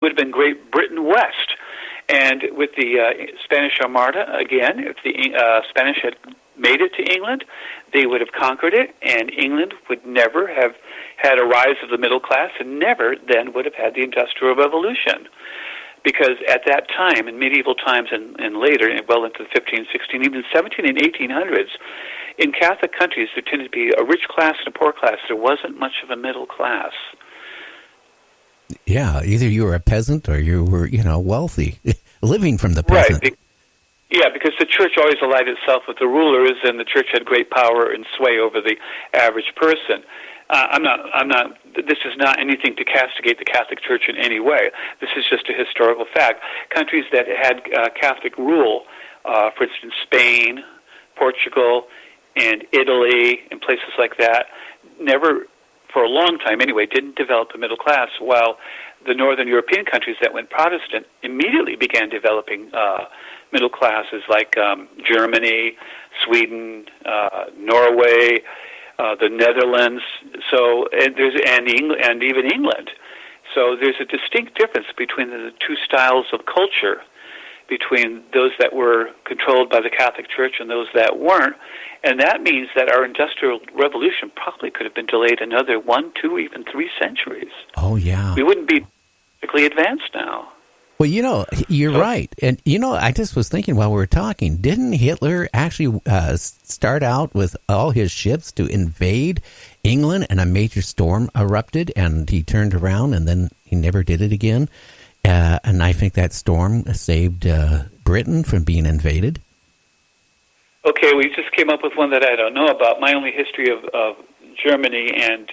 would have been Great Britain West. And with the Spanish Armada, again, if the Spanish had made it to England, they would have conquered it, and England would never have had a rise of the middle class and never then would have had the Industrial Revolution. Because at that time, in medieval times and later, well into the 15, 16, even 17 and 1800s, in Catholic countries, there tended to be a rich class and a poor class. There wasn't much of a middle class. Yeah, either you were a peasant or you were, wealthy, living from the peasant. Right. Yeah, because the church always allied itself with the rulers, and the church had great power and sway over the average person. I'm not. This is not anything to castigate the Catholic Church in any way. This is just a historical fact. Countries that had Catholic rule, for instance, Spain, Portugal, and Italy, and places like that, never, for a long time anyway, didn't develop a middle class, while the northern European countries that went Protestant immediately began developing middle classes like Germany, Sweden, Norway, the Netherlands, and even England. So there's a distinct difference between the two styles of culture, between those that were controlled by the Catholic Church and those that weren't. And that means that our Industrial Revolution probably could have been delayed another 1, 2, even 3 centuries. Oh, yeah. We wouldn't be technically advanced now. Well, you're right. And, I just was thinking while we were talking, didn't Hitler actually start out with all his ships to invade England, and a major storm erupted, and he turned around, and then he never did it again? And I think that storm saved Britain from being invaded. Okay, we just came up with one that I don't know about. My only history of Germany and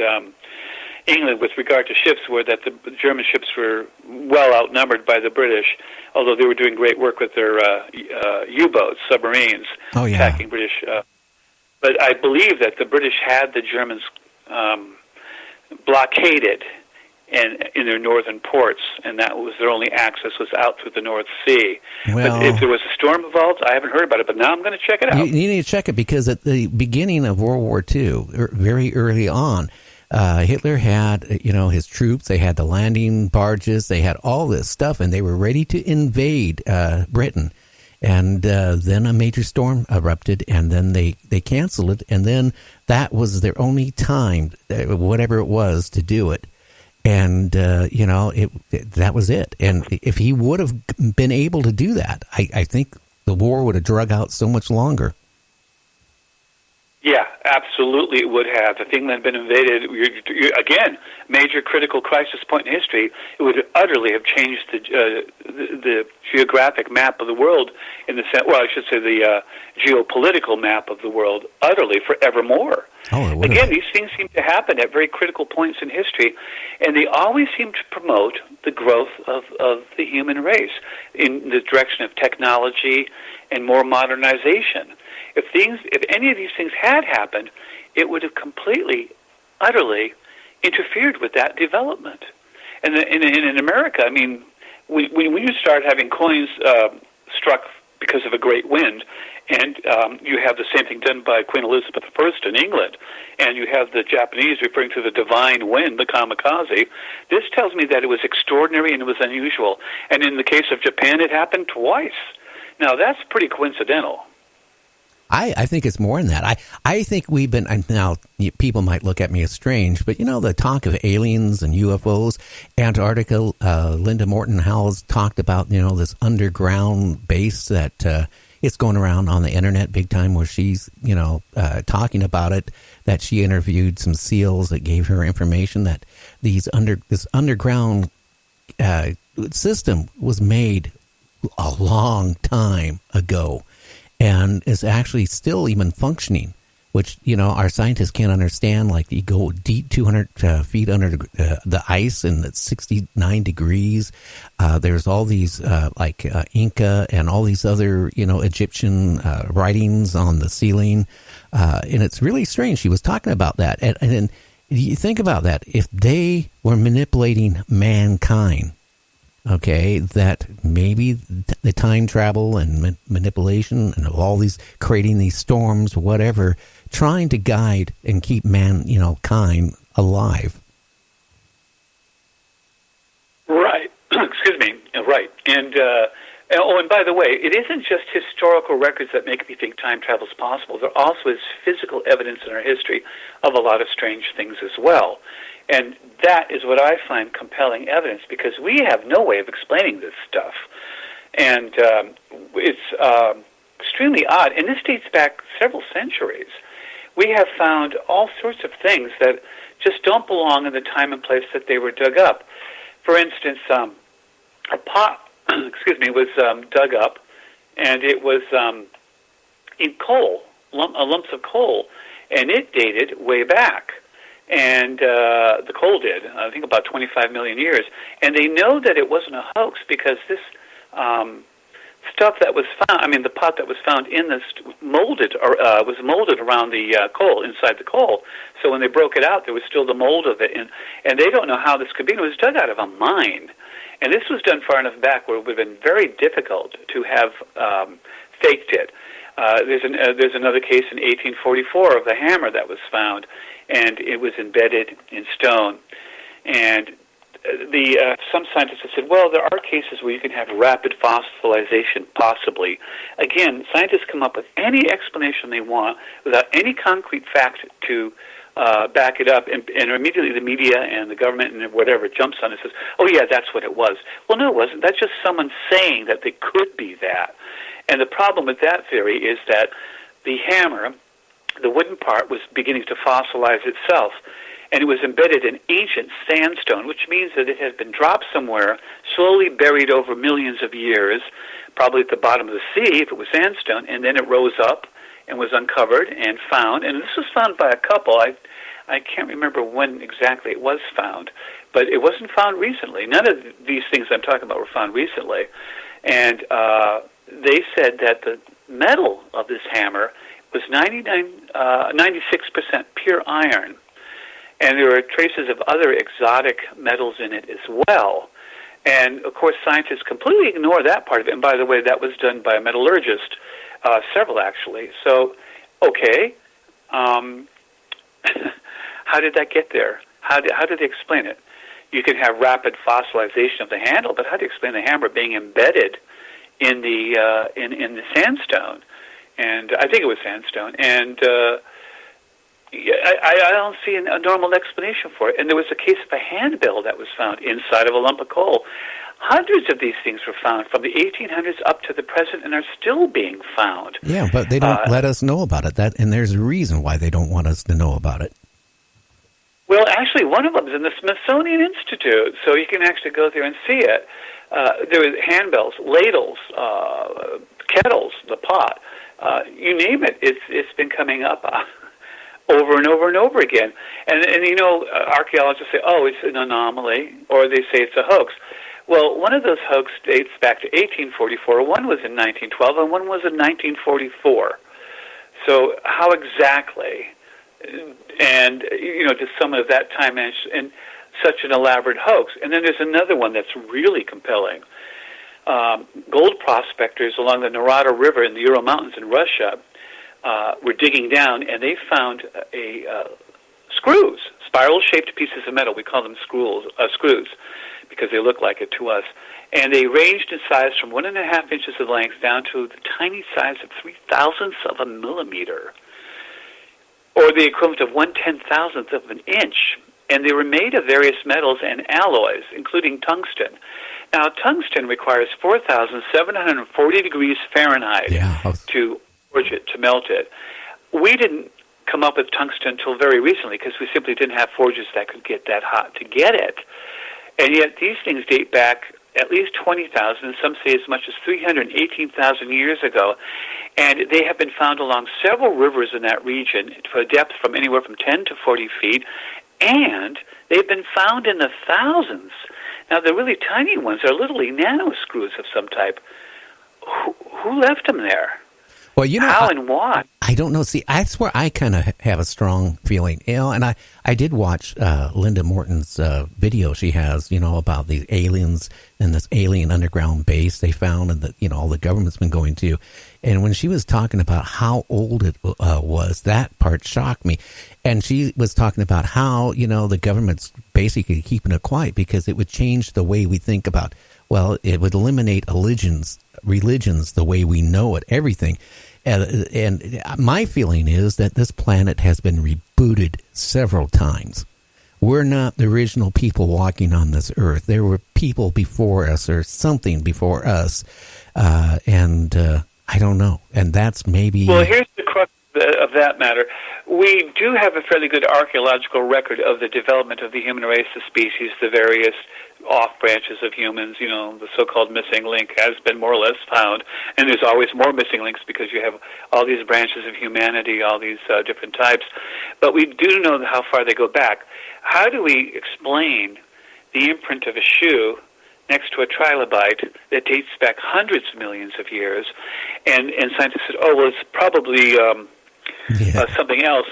England with regard to ships were that the German ships were well outnumbered by the British, although they were doing great work with their U-boats, submarines, attacking British. But I believe that the British had the Germans blockaded in their northern ports, and that was their only access was out through the North Sea. Well, but if there was a storm involved, I haven't heard about it, but now I'm going to check it out. You need to check it, because at the beginning of World War II, very early on, Hitler had, his troops, they had the landing barges, they had all this stuff, and they were ready to invade Britain. And then a major storm erupted, and then they canceled it, and then that was their only time, whatever it was, to do it. And, that was it. And if he would have been able to do that, I think the war would have drug out so much longer. Yeah, absolutely it would have. If England had been invaded, again, major critical crisis point in history, it would utterly have changed the geographic map of the world in the sense, well, I should say the geopolitical map of the world utterly forevermore. Oh, again, these things seem to happen at very critical points in history, and they always seem to promote the growth of the human race in the direction of technology and more modernization. If any of these things had happened, it would have completely, utterly interfered with that development. And in America, I mean, when you start having coins struck because of a great wind, and you have the same thing done by Queen Elizabeth I in England, and you have the Japanese referring to the divine wind, the kamikaze, this tells me that it was extraordinary and it was unusual. And in the case of Japan, it happened twice. Now, that's pretty coincidental. I think it's more than that. I think we've been, now people might look at me as strange, but the talk of aliens and UFOs, Antarctica, Linda Morton Howell's talked about, this underground base that it's going around on the internet big time, where she's, talking about it, that she interviewed some SEALs that gave her information that this underground system was made a long time ago, and is actually still even functioning, which, our scientists can't understand. Like, you go deep 200 feet under the ice, and it's 69 degrees. There's all these, Inca and all these other, Egyptian writings on the ceiling. And it's really strange. She was talking about that. And then you think about that. If they were manipulating mankind, okay, that maybe the time travel and manipulation and all these, creating these storms, whatever, trying to guide and keep kind alive. Right. Excuse and by the way, it isn't just historical records that make me think time travel is possible. There also is physical evidence in our history of a lot of strange things as well. And that is what I find compelling evidence, because we have no way of explaining this stuff. And it's extremely odd. And this dates back several centuries. We have found all sorts of things that just don't belong in the time and place that they were dug up. For instance, a pot was dug up, and it was in coal, lumps of coal, and it dated way back. And the coal did, I think, about 25 million years. And they know that it wasn't a hoax because this stuff that was found, the pot that was found in this was molded around the coal, inside the coal. So when they broke it out, there was still the mold of it. And they don't know how this could be. It was dug out of a mine. And this was done far enough back where it would have been very difficult to have faked it. There's another case in 1844 of the hammer that was found, and it was embedded in stone. And some scientists have said, well, there are cases where you can have rapid fossilization, possibly. Again, scientists come up with any explanation they want without any concrete fact to back it up, and immediately the media and the government and whatever jumps on it and says, oh, yeah, that's what it was. Well, no, it wasn't. That's just someone saying that they could be that. And the problem with that theory is that the hammer, the wooden part, was beginning to fossilize itself, and it was embedded in ancient sandstone, which means that it had been dropped somewhere, slowly buried over millions of years, probably at the bottom of the sea if it was sandstone, and then it rose up and was uncovered and found. And this was found by a couple. I can't remember when exactly it was found, but it wasn't found recently. None of these things I'm talking about were found recently. And they said that the metal of this hammer was 96% pure iron. And there were traces of other exotic metals in it as well. And, of course, scientists completely ignore that part of it. And, by the way, that was done by a metallurgist, several actually. So, okay, how did that get there? How did they explain it? You can have rapid fossilization of the handle, but how do you explain the hammer being embedded in the in the sandstone? And I think it was sandstone. And I don't see a normal explanation for it. And there was a case of a handbell that was found inside of a lump of coal. Hundreds of these things were found from the 1800s up to the present and are still being found. Yeah, but they don't let us know about it. And there's a reason why they don't want us to know about it. Well, actually, one of them is in the Smithsonian Institute, so you can actually go there and see it. There were handbells, ladles, kettles, the pot. You name it, it's been coming up over and over and over again. And you know, archaeologists say, oh, it's an anomaly, or they say it's a hoax. Well, one of those hoax dates back to 1844. One was in 1912, and one was in 1944. So how exactly, and, you know, does some of that time and such an elaborate hoax? And then there's another one that's really compelling. Gold prospectors along the Narada River in the Ural Mountains in Russia were digging down, and they found screws, spiral-shaped pieces of metal. We call them screws, because they look like it to us. And they ranged in size from 1.5 inches of length down to the tiny size of 0.003 of a millimeter, or the equivalent of 1/10,000th of an inch. And they were made of various metals and alloys, including tungsten. Now, tungsten requires 4,740 degrees Fahrenheit to forge it, to melt it. We didn't come up with tungsten until very recently because we simply didn't have forges that could get that hot to get it. And yet these things date back at least 20,000, and some say as much as 318,000 years ago. And they have been found along several rivers in that region for a depth from anywhere from 10 to 40 feet. And they've been found in the thousands. Now, the really tiny ones are literally nano screws of some type. Who left them there? Well, you know, how and why? I don't know. See, that's where I kind of have a strong feeling. You know, and I did watch Linda Morton's video she has, you know, about the aliens and this alien underground base they found, and that, you know, all the government's been going to. And when she was talking about how old it was, that part shocked me. And she was talking about how, you know, the government's basically keeping it quiet because it would change the way we think about well, it would eliminate religions the way we know it, everything. And my feeling is that this planet has been rebooted several times. We're not the original people walking on this earth. There were people before us or something before us. And I don't know. And that's maybe... Well, here's the crux of that matter. We do have a fairly good archaeological record of the development of the human race, the species, the various off-branches of humans. You know, the so-called missing link has been more or less found, and there's always more missing links because you have all these branches of humanity, all these different types. But we do know how far they go back. How do we explain the imprint of a shoe next to a trilobite that dates back hundreds of millions of years? And scientists said, oh, well, it's probably something else.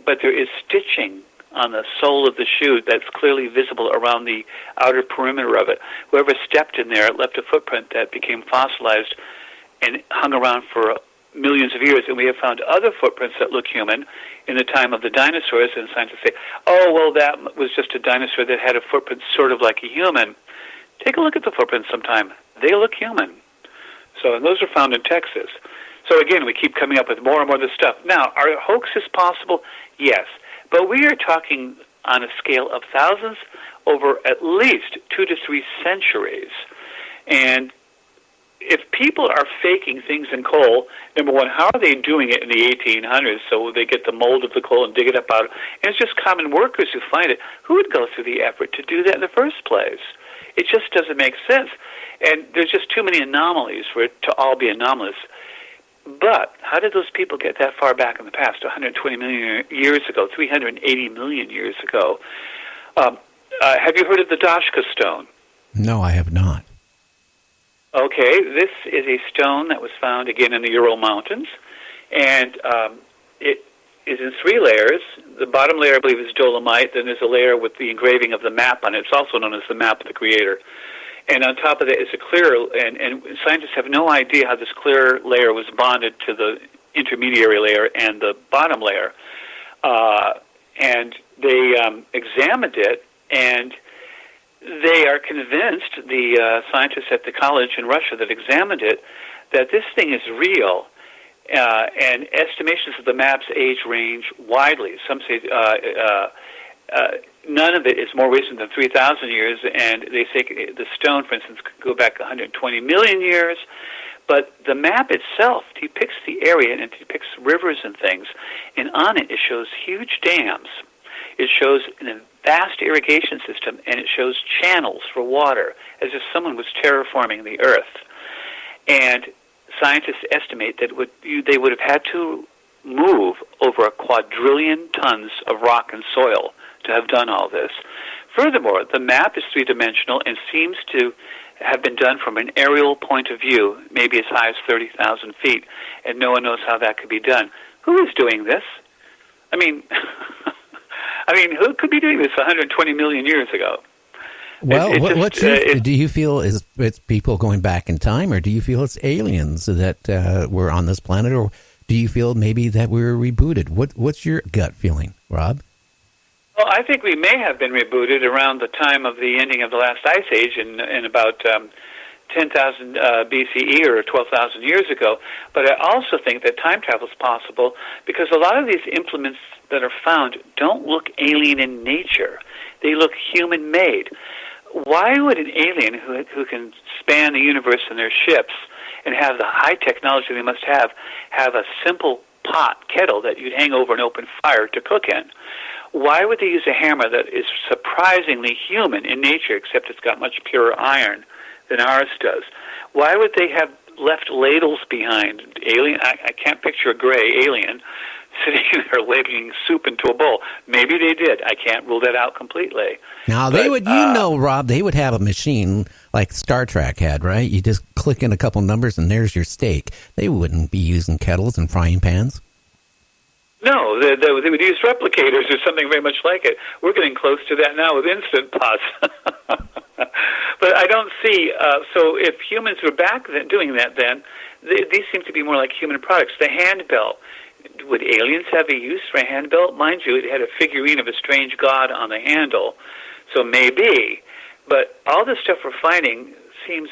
But there is stitching on the sole of the shoe that's clearly visible around the outer perimeter of it. Whoever stepped in there left a footprint that became fossilized and hung around for millions of years. And we have found other footprints that look human in the time of the dinosaurs, and scientists say, oh, well, that was just a dinosaur that had a footprint sort of like a human. Take a look at the footprints sometime. They look human. So, and those are found in Texas. So again, we keep coming up with more and more of this stuff. Now, are hoaxes possible? Yes. But we are talking on a scale of thousands over at least 2 to 3 centuries. And if people are faking things in coal, number one, how are they doing it in the 1800s? So they get the mold of the coal and dig it up out of it. And it's just common workers who find it. Who would go through the effort to do that in the first place? It just doesn't make sense. And there's just too many anomalies for it to all be anomalous. But how did those people get that far back in the past, 120 million years ago, 380 million years ago? Have you heard of the Dashka stone? No, I have not. Okay, this is a stone that was found, again, in the Ural Mountains, and it is in 3 layers. The bottom layer, I believe, is dolomite. Then there's a layer with the engraving of the map on it. It's also known as the map of the Creator. And on top of that is a clear, and scientists have no idea how this clear layer was bonded to the intermediary layer and the bottom layer. And they examined it, and they are convinced, the scientists at the college in Russia that examined it, that this thing is real. And estimations of the map's age range widely. Some say none of it is more recent than 3,000 years, and they say the stone, for instance, could go back 120 million years. But the map itself depicts the area, and it depicts rivers and things, and on it shows huge dams. It shows a vast irrigation system, and it shows channels for water, as if someone was terraforming the earth. And scientists estimate that they would have had to move over a quadrillion tons of rock and soil to have done all this. Furthermore, the map is three-dimensional and seems to have been done from an aerial point of view, maybe as high as 30,000 feet, and no one knows how that could be done. Who is doing this? I mean, who could be doing this 120 million years ago? Well, do you feel it's people going back in time, or do you feel it's aliens that were on this planet, or do you feel maybe that we were rebooted? What's your gut feeling, Rob? Well, I think we may have been rebooted around the time of the ending of the last ice age in about 10,000 BCE or 12,000 years ago. But I also think that time travel is possible because a lot of these implements that are found don't look alien in nature. They look human-made. Why would an alien who can span the universe in their ships and have the high technology they must have a simple kettle that you'd hang over an open fire to cook in? Why would they use a hammer that is surprisingly human in nature, except it's got much purer iron than ours does? Why would they have left ladles behind? I can't picture a gray alien sitting there ladling soup into a bowl. Maybe they did. I can't rule that out completely. Now, they would, Rob, they would have a machine like Star Trek had, right? You just click in a couple numbers and there's your steak. They wouldn't be using kettles and frying pans. No, they would use replicators or something very much like it. We're getting close to that now with Instant Pots. But I don't see, so if humans were back then doing that then, these seem to be more like human products. The handbell. Would aliens have a use for a handbell? Mind you, it had a figurine of a strange god on the handle, so maybe. But all the stuff we're finding seems